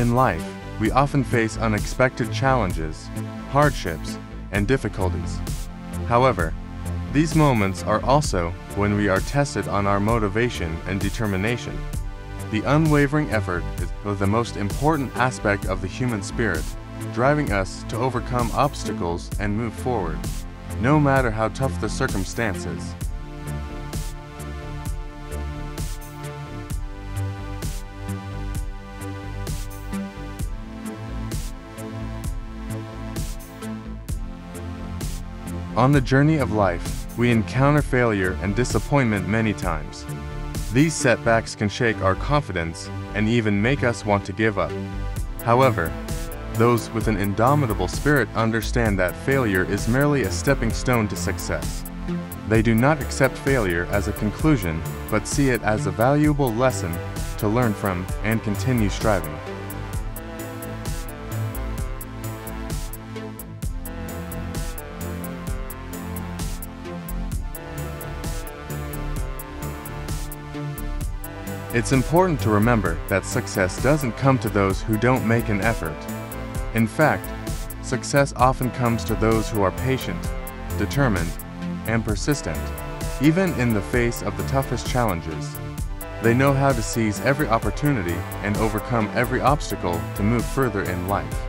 In life, we often face unexpected challenges, hardships, and difficulties. However, these moments are also when we are tested on our motivation and determination. The unwavering effort is the most important aspect of the human spirit, driving us to overcome obstacles and move forward, no matter how tough the circumstances. On the journey of life, we encounter failure and disappointment many times. These setbacks can shake our confidence and even make us want to give up. However, those with an indomitable spirit understand that failure is merely a stepping stone to success. They do not accept failure as a conclusion, but see it as a valuable lesson to learn from and continue striving. It's important to remember that success doesn't come to those who don't make an effort. In fact, success often comes to those who are patient, determined, and persistent, even in the face of the toughest challenges. They know how to seize every opportunity and overcome every obstacle to move further in life.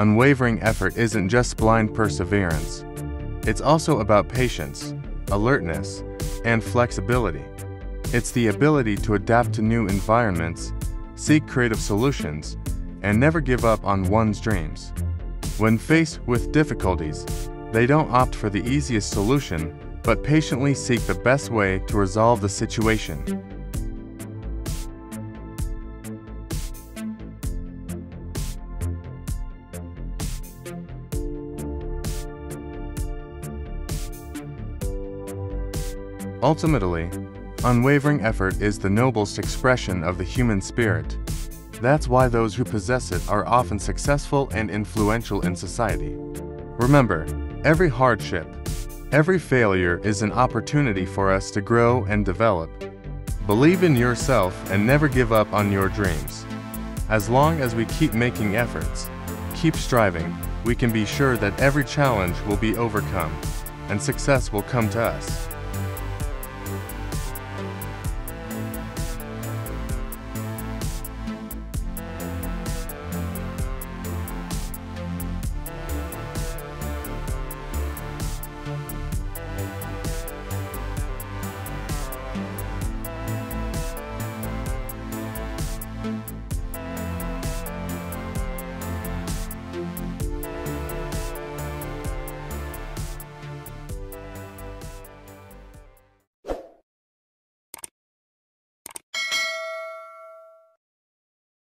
Unwavering effort isn't just blind perseverance. It's also about patience, alertness, and flexibility. It's the ability to adapt to new environments, seek creative solutions, and never give up on one's dreams. When faced with difficulties, they don't opt for the easiest solution, but patiently seek the best way to resolve the situation. Ultimately, unwavering effort is the noblest expression of the human spirit. That's why those who possess it are often successful and influential in society. Remember, every hardship, every failure is an opportunity for us to grow and develop. Believe in yourself and never give up on your dreams. As long as we keep making efforts, keep striving, we can be sure that every challenge will be overcome, and success will come to us.